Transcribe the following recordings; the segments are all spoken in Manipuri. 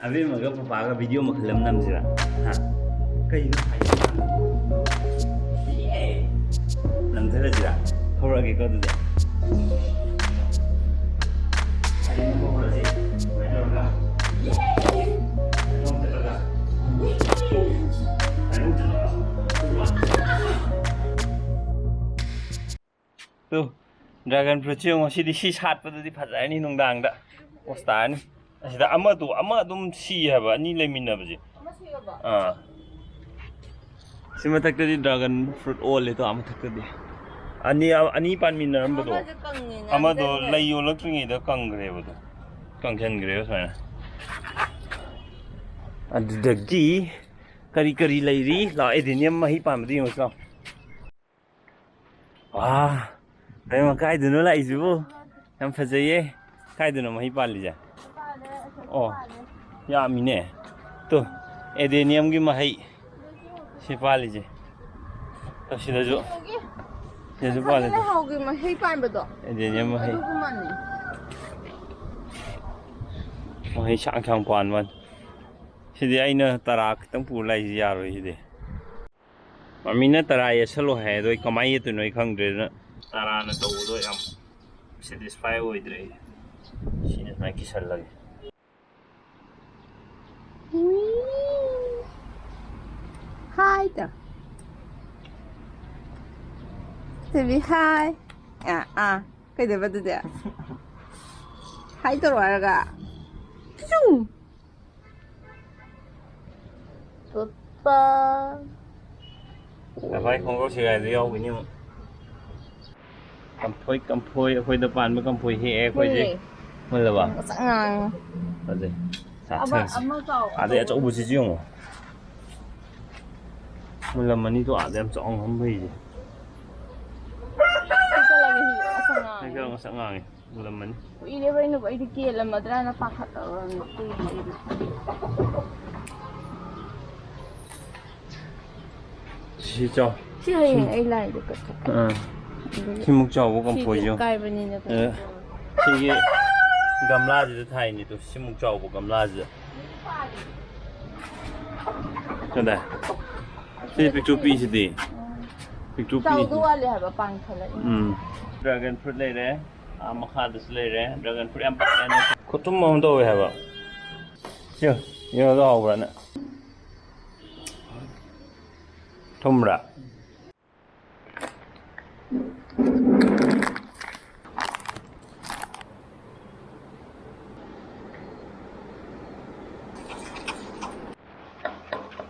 Abi mà gấp phá cái video mà khởi năm gì ạ? Hả? Cây nó phải làm thế là gì ạ? Không ra cái con gì ạ? Tuh, dragon fruit yung masih si shot pa di phazai ni nung dang da. Osta ni. Asida ama dum si haba ni lemin na baji. Ama si haba. Ah. Sima tak di dragon fruit all itu ama tak di. Ani pan min na ba do. Ama do lai yo lak tringi da kang gre ba do. Kang khen gre sa na. Adagi kari lai ri la edinium mahi pam di mo sa. Wah. Đây mà cái đứa nó lại chú em phải dây cái đứa nó mà hi pali ja oh ya mi nè to edenium cái mà hay si pali je to si da jo ya ju pali cái hậu cái mà hay pan bật đó edenium mà hay sang sang pan man si di ai na tarak tang pu lai ya rồi si di mà mi na tarai ya salo hai rồi kamai tu noi khang de na Tarana to do am satisfy oidre sine na kisal lagi hai ta Baby hai cái gì vậy đấy hai tôi rồi cả chung Papa là phải không có sự gì đâu nhưng mà cầm phôi khôi tập bản với cầm phôi hệ khôi gì mới là bảo sẵn ngang là gì sát chân để chỗ bút chỉ dùng mới là mình đi chỗ để em chọn không phải gì cái nó sẵn ngang mới là mình ý đấy vậy nó vậy thì kia là mà ra nó phát hạt ở chỉ cho chỉ hay ấy lại được cái khi mục cho vô cầm phôi chứ khi cái gam lá gì thay nhỉ tôi khi mục cho vô gam lá gì cái này cái picture piece đi picture piece tàu đua liền hả bằng thật là dragon fruit lấy đấy avocado lấy đấy dragon fruit em bắt đấy có tôm mông đâu hả bạn chưa nhớ rõ rồi nè tôm ra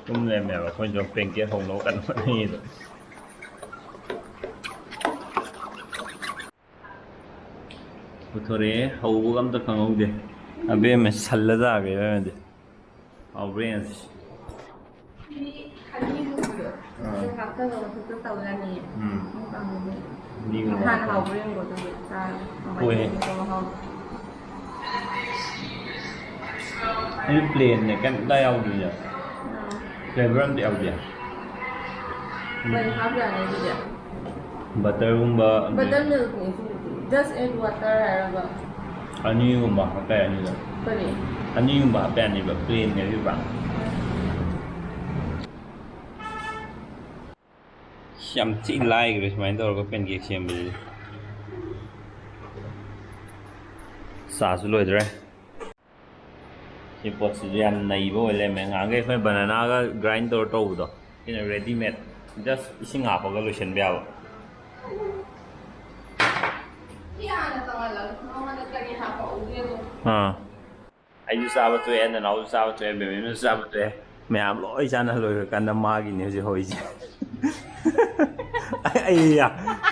tôm này mẹ và con chồng bên kia hồng nấu cắn mất đi rồi थोड़े हवा कम तो खाओ दे अबे मैं सल्ला जा गया मैं दे और brain Hàn hậu riêng của tôi ta cái plane này cái đây ao gì nhỉ flavor đi ao gì Vậy hấp là này gì ạ butter gumba Buttermilk just add water rồi ani gumba apa ani lah cái gì ani gumba apa ani bah plane ni juga siam chỉ like rồi mà tôi có pen kia siam bây sa su lôi rồi cái pot gì ăn này vô lại mình ăn cái banana cái grinder trâu đó cái này ready made just ising apa cái lotion biao ai usaba tu en na usaba tu be me usaba tu me am loi sana loi kan na ma gi ne ji hoi ji ai ya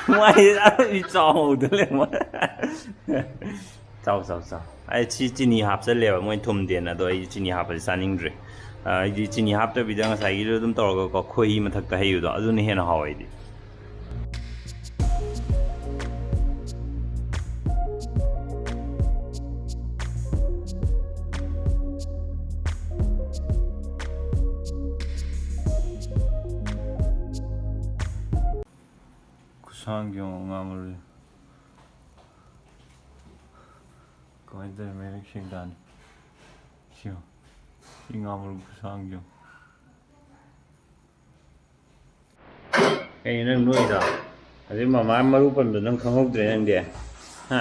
mai ra đi chao de le ma chao ai chi ni hap sa le mo thum den na do ai chi ni hap sa ning dre ai chi ni hap ta bi dang sa gi dum tor ko khoi ma thak ta hai do adu ni he na hoi di 상경 아무리 거기들 매력식 단 쉬워 이 ꯉꯥ ꯃꯔꯨ ꯈꯨꯁꯥꯡꯁꯦ ꯀꯩꯅꯣ ꯅꯪ ꯅꯣꯏꯗ ꯑꯗꯩ ꯃꯃꯥ ꯃꯔꯨ ꯄꯟꯕꯗꯣ ꯅꯪ ꯈꯪꯍꯧꯗ꯭ꯔꯦ ꯅꯪꯗꯤ ꯍꯥ